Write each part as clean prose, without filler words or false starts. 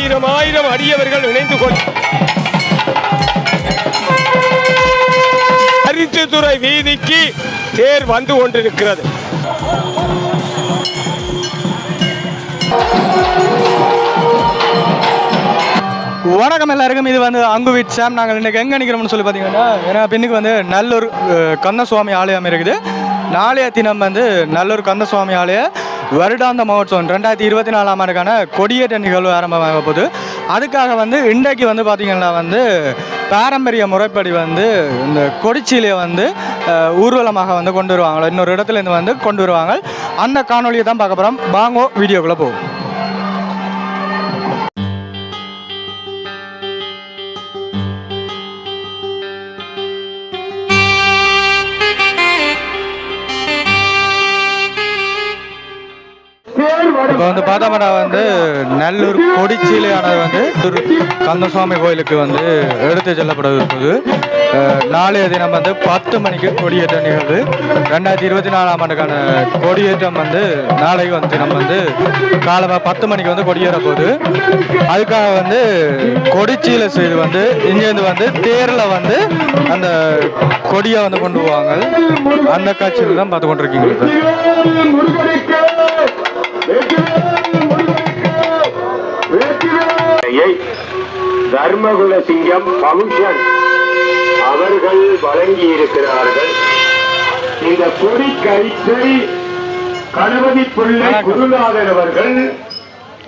ஆயிரம் ஆயிரம் அடியவர்கள் இணைந்து கொண்டு பரிசுத்துறை வீதிக்கு தேர் வந்து கொண்டிருக்கிறது. வணக்கம் எல்லாருக்கும். இது வந்து அங்கு வித் சாம். நாங்கள் இன்றைக்கி எங்கே நிற்கிறோம்னு சொல்லி பார்த்தீங்கன்னா, ஏன்னா பின்னுக்கு வந்து நல்லூர் கந்தசுவாமி ஆலயம் இருக்குது. நாளைய தினம் வந்து நல்லூர் கந்தசுவாமி ஆலய வருடாந்த மகோத்சவம் 2024ஆம் ஆண்டுக்கான கொடியேற்ற நிகழ்வு ஆரம்பமாக போகுது. அதுக்காக வந்து இன்றைக்கு வந்து பார்த்திங்கன்னா வந்து பாரம்பரிய முறைப்படி வந்து இந்த கொடிச்சீலையை வந்து ஊர்வலமாக வந்து கொண்டு வருவாங்க. இன்னொரு இடத்துலேருந்து வந்து கொண்டு வருவாங்க. அந்த காணொலியை தான் பார்க்க போகிறோம். வாங்கோ வீடியோக்குள்ளே போகும். இப்போ வந்து பார்த்தோம்னா வந்து நல்லூர் கொடிச்சீலையானது வந்து கந்தசுவாமி கோயிலுக்கு வந்து எடுத்து செல்லப்படுவது. நாளைய தினம் வந்து 10 மணிக்கு கொடியேற்ற நிகழ்வு. 2024ஆம் ஆண்டுக்கான கொடியேற்றம் வந்து நாளைக்கு வந்து தினம் வந்து காலமாக 10 மணிக்கு வந்து கொடியேற போகுது. அதுக்காக வந்து கொடிச்சீலை செய்து வந்து இங்கேருந்து வந்து தேரில் வந்து அந்த கொடியை வந்து கொண்டு போவாங்க. அந்த காட்சியில் தான் பார்த்து கொண்டிருக்கீங்க. தர்மகுல சிங்கம் பவுஷன் அவர்கள் வழங்கி இருக்கிறார்கள். இந்த கொடி கயிற்றை கணபதி பிள்ளை குருநாதன் அவர்கள்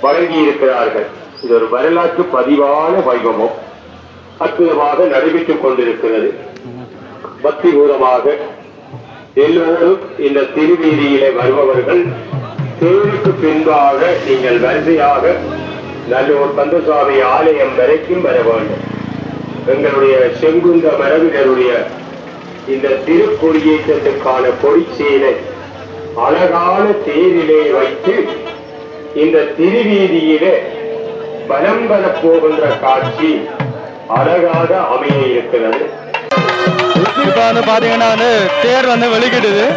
வழங்கி இருக்கிறார்கள். இது ஒரு வரலாற்று பதிவான வைபவம் அற்புதமாக நடைபெற்றுக் கொண்டிருக்கிறது. பக்திபூர்வமாக எல்லோரும் இந்த திருவீதியிலே வருபவர்கள் தேருக்கு பின்பாக நீங்கள் வரிசையாக நல்லூர் கந்தசுவாமி ஆலயம் வரைக்கும் வர வேண்டும். எங்களுடைய செங்குந்த மரபினருடைய இந்த திருக்கொடியேற்றத்துக்கான கொடிச்சீலை அழகான தேரிலே வைத்து இந்த திருவீதியிலே பலம் பெற போகின்ற காட்சி அழகாக அமைய இருக்கிறது. இப்போ வந்து பாத்தீங்கன்னா வந்து தேர் வந்து வெளிக்கிடுது.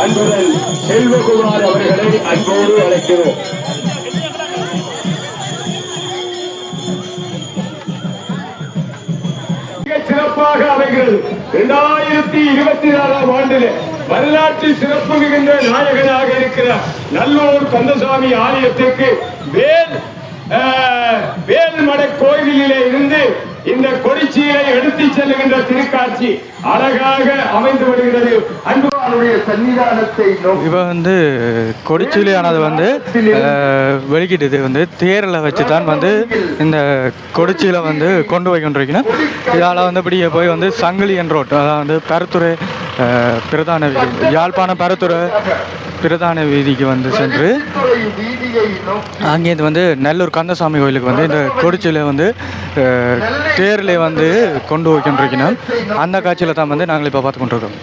அன்புடன் செல்வகுமார் அவர்களை அன்போடு அழைக்கிறோம். சிறப்பாக அவைகள் 2024ஆம் ஆண்டில் வரலாற்று சிறப்பு மிகுந்த நாயகனாக இருக்கிற நல்லூர் கந்தசுவாமி ஆலயத்திற்கு வேல்மடை கோயிலிலே இருந்து இந்த கொடிச்சீலை எடுத்து செல்லுகின்ற திருக்காட்சி அழகாக அமைந்து வருகிறது. அன்புடைய சன்னிதானத்தை இப்ப வந்து கொடிச்சீலையானது வந்து வெளிக்கிட்டது வந்து தேரில் வச்சு தான் வந்து இந்த கொடிச்சீலை வந்து கொண்டு போய் கொண்டிருக்கணும். இதால் வந்து இப்படியே போய் வந்து சங்கிலியன் ரோட், அதாவது வந்து பருத்துறை பிரதான வீதி யாழ்ப்பாணம் பரத்துறை பிரதான வீதிக்கு வந்து சென்று அங்கேருந்து வந்து நல்லூர் கந்தசாமி கோயிலுக்கு வந்து இந்த கொடிச்சியில் வந்து தேரில் வந்து கொண்டு வைக்கின்றிருக்கணும். அந்த காட்சியில் தான் வந்து நாங்கள் இப்போ பார்த்து கொண்டிருக்கோம்.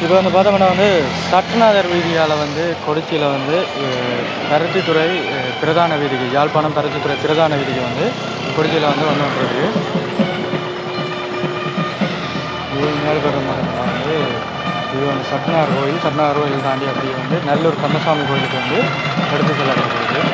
இப்போ வந்து பார்த்தோம்னா வந்து சட்டநாதர் வீதியால் வந்து கொடிச்சியில் வந்து பருத்தித்துறை பிரதான வீதிக்கு யாழ்ப்பாணம் பருத்தித்துறை பிரதான வீதிக்கு வந்து கொடிச்சியில் வந்து வந்துருக்கு. இது மேல்பெறமாக வந்து இது வந்து சட்டநாதர் கோயில் தாண்டி அப்படியே வந்து நல்லூர் கந்தசாமி கோயிலுக்கு வந்து எடுத்து செல்லப்படுகிறது.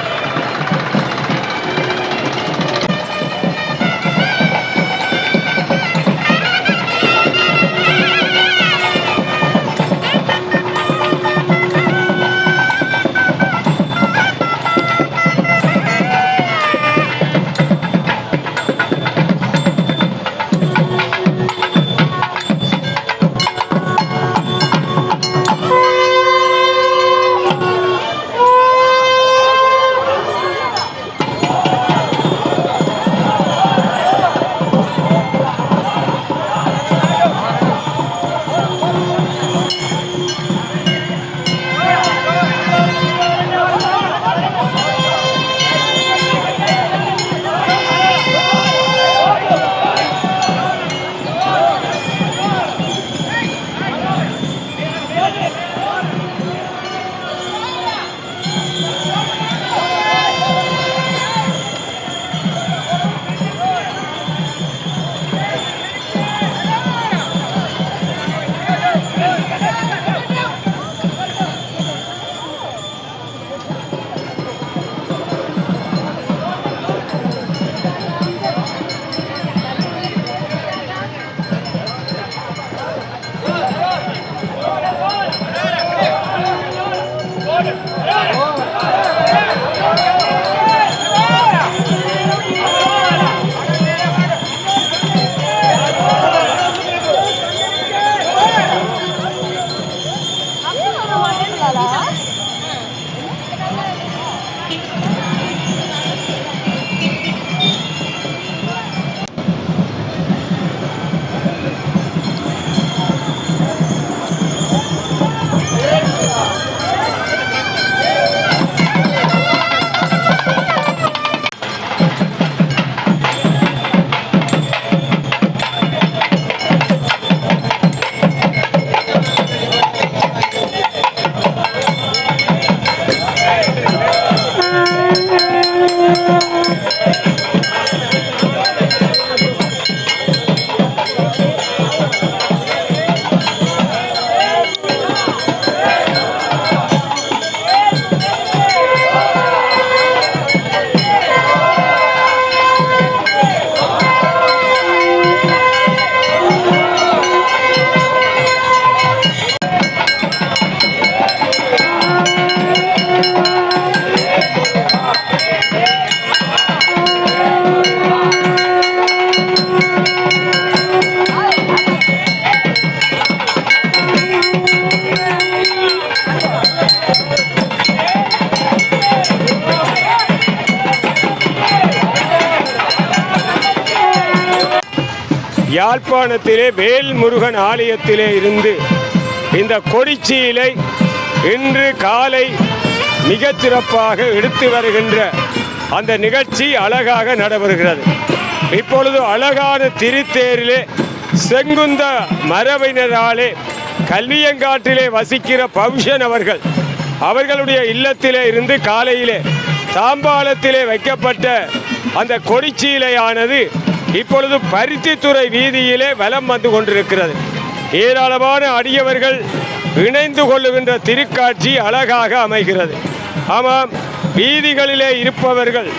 யாழ்ப்பாணத்திலே வேல்முருகன் ஆலயத்திலே இருந்து இந்த கொடிச்சீலை இன்று காலை மிகச்சிறப்பாக எடுத்து வருகின்ற அந்த நிகழ்ச்சி அழகாக நடைபெறுகிறது. இப்பொழுது அழகான திருத்தேரிலே செங்குந்த மரபினராலே கல்வியங்காட்டிலே வசிக்கிற பவுஷன் அவர்களுடைய இல்லத்திலே இருந்து காலையிலே தாம்பாளத்திலே வைக்கப்பட்ட அந்த கொடிச்சீலையானது இப்பொழுது பருத்தித்துறை வீதியிலே வலம் வந்து கொண்டிருக்கிறது. ஏராளமான அடியவர்கள் இணைந்து கொள்ளுகின்ற திருக்காட்சி அழகாக அமைகிறது. ஆமாம், வீதிகளிலே இருப்பவர்கள்,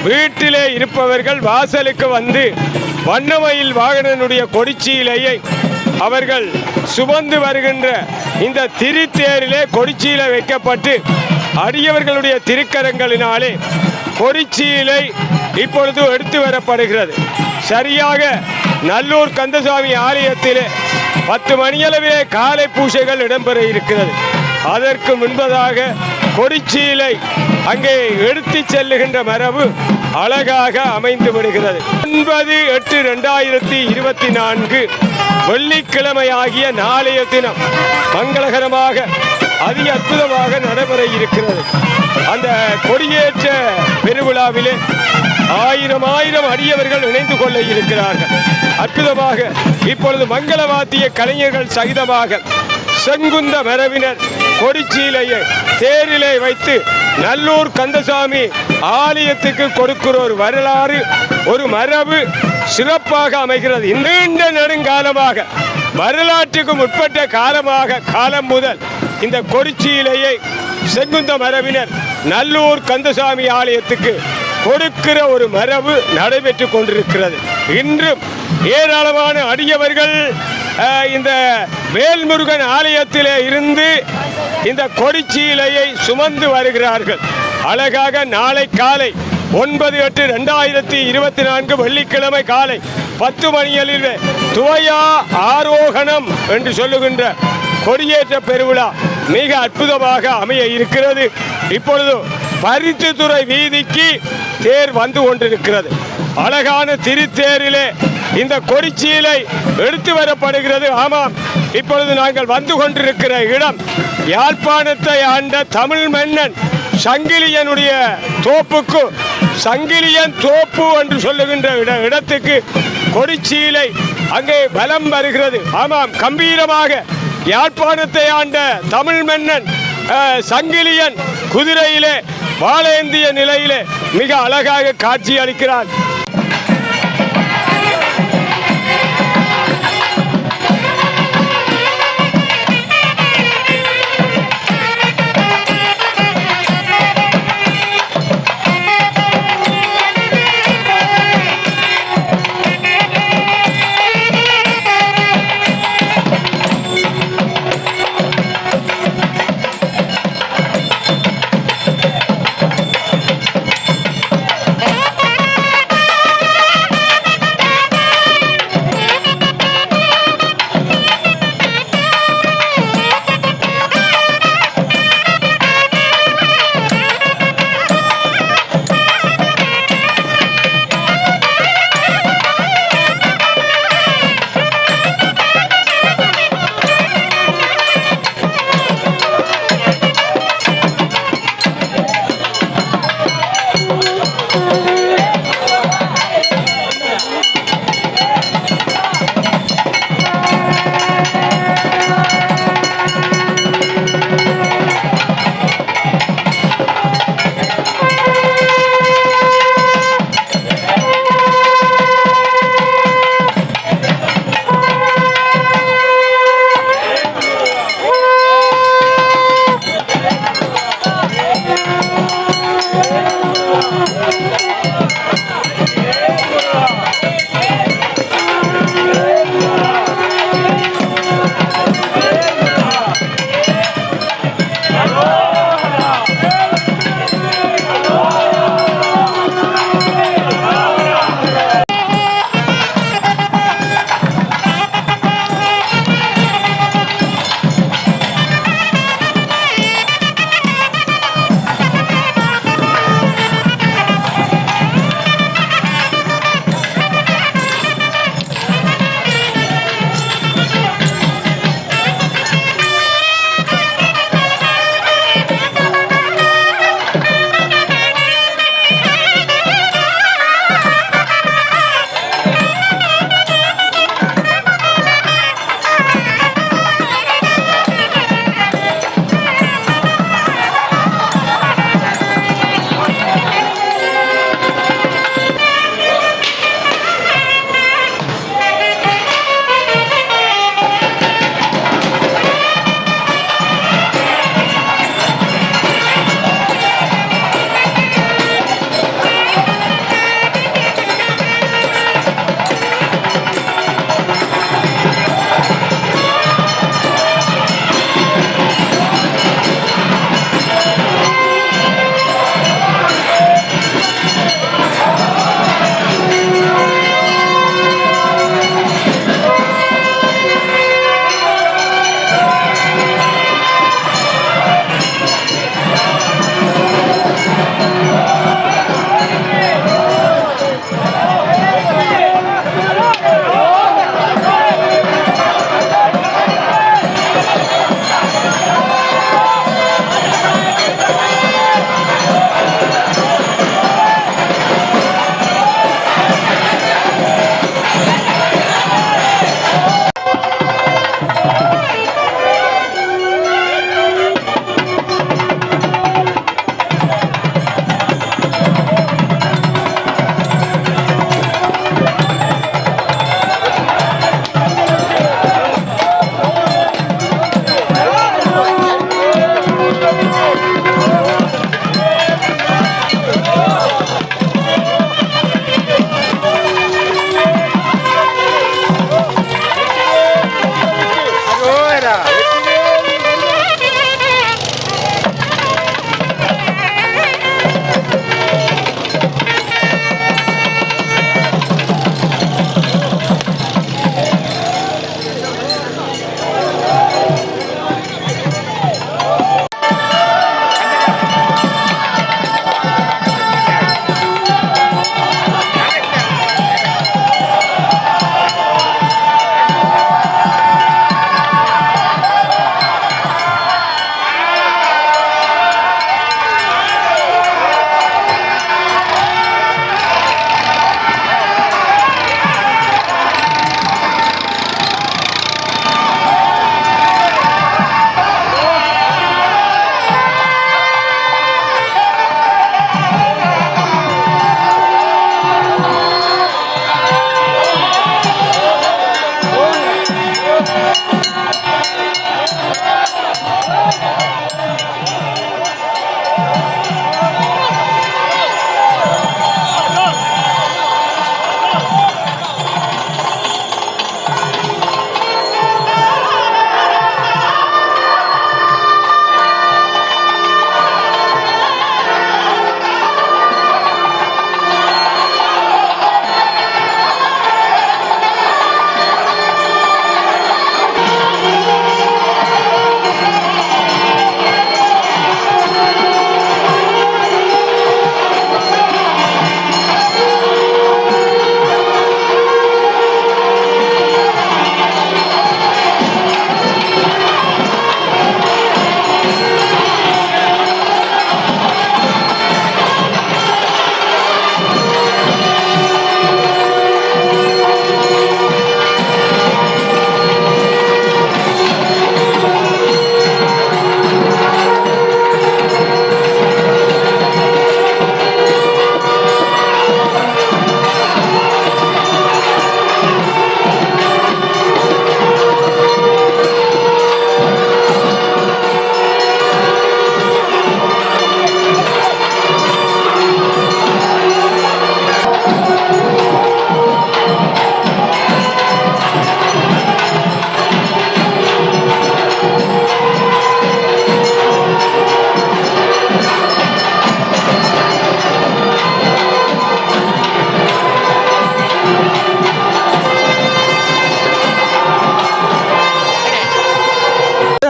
வீட்டிலே இருப்பவர்கள் வாசலுக்கு வந்து வண்ணமயில் வாகனனுடைய கொடிச்சீலையை அவர்கள் சுமந்து வருகின்ற இந்த திருத்தேரிலே கொடிச்சீலை வைக்கப்பட்டு அடியவர்களுடைய திருக்கரங்களினாலே கொடிச்சீலை இப்பொழுது எடுத்து வரப்படுகிறது. சரியாக நல்லூர் கந்தசாமி ஆலயத்திலே 10 மணியளவிலே காலை பூஜைகள் இடம்பெற இருக்கிறது. அதற்கு முன்பதாக கொடிச்சீலை அங்கே எடுத்து செல்லுகின்ற மரபு அழகாக அமைந்து விடுகிறது. 9/8/2024 வெள்ளிக்கிழமை ஆகிய நாளைய தினம் மங்களகரமாக அதி அற்புதமாக நடைபெற இருக்கிறது. அந்த கொடியேற்ற பெருவிழாவிலே ஆயிரம் அடியவர்கள் இணைந்து கொள்ள இருக்கிறார்கள். அற்புதமாக இப்பொழுது மங்கள வாத்திய கலைஞர்கள் சகிதமாக செங்குந்த மரபினர் கொடிச்சீலையை தேரிலே வைத்து நல்லூர் கந்தசாமி ஆலயத்துக்கு கொடுக்கிற ஒரு வரலாறு, ஒரு மரபு சிறப்பாக அமைகிறது. நீண்ட நெடுங்காலமாக வரலாற்றுக்கு முற்பட்ட காலம் முதல் இந்த கொடிச்சீலையை செங்குந்த மரபினர் நல்லூர் கந்தசாமி ஆலயத்துக்கு கொடுக்கிற ஒரு மரபு நடைபெற்று கொண்டிருக்கிறது. இன்றும் ஏராளமான அடியவர்கள் இந்த வேல்முருகன் ஆலயத்திலே இருந்து இந்த கொடிச்சீலையை சுமந்து வருகிறார்கள். அழகாக நாளை காலை 9/8/2024 வெள்ளிக்கிழமை காலை 10 மணியில் துவயா ஆரோகணம் என்று சொல்லுகின்ற கொடியேற்ற பெருவிழா மிக அற்புதமாக அமைய இருக்கிறது. இப்பொழுது பருத்தித்துறை வீதிக்கு தேர் வந்து கொண்டிருக்கிறது. அழகான திருத்தேரிலே இந்த கொடிச்சீலை எடுத்து வரப்படுகிறது. ஆமாம், இப்பொழுது நாங்கள் வந்து கொண்டிருக்கிற இடம் யாழ்ப்பாணத்தை ஆண்ட தமிழ் மன்னன் சங்கிலியனுடைய தோப்புக்கு, சங்கிலியன் தோப்பு என்று சொல்லுகின்ற இடத்துக்கு கொடிச்சீலை அங்கே பலம் வருகிறது. ஆமாம், கம்பீரமாக யாழ்ப்பாணத்தை ஆண்ட தமிழ் மன்னன் சங்கிலியன் குதிரையிலே வாழேந்திய நிலையிலே மிக அழகாக காட்சி அளிக்கிறார்.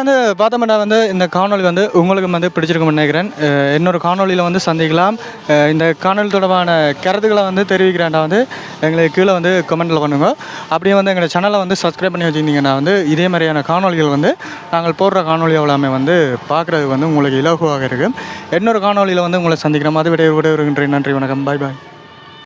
வந்து பார்த்தோம்னா வந்து இந்த காணொலி வந்து உங்களுக்கு வந்து பிடிச்சிருக்கும்னு நினைக்கிறேன். இன்னொரு காணொலியில் வந்து சந்திக்கலாம். இந்த காணொலி தொடர்பான கருத்துக்களை வந்து தெரிவிக்கிறேன்டா வந்து எங்களுக்கு கீழே வந்து கமெண்ட்டில் பண்ணுங்க. அப்படியே வந்து எங்களோட சேனலை வந்து சப்ஸ்கிரைப் பண்ணி வச்சுருந்தீங்கன்னா வந்து இதே மாதிரியான காணொலிகள் வந்து நாங்கள் போடுற காணொலி எல்லாமே வந்து பார்க்குறது வந்து உங்களுக்கு இலகுவாக இருக்குது. இன்னொரு காணொலியில் வந்து உங்களை சந்திக்கிறோம். அது விட விடைபெறுகின்றேன். நன்றி, வணக்கம், பாய் பாய்.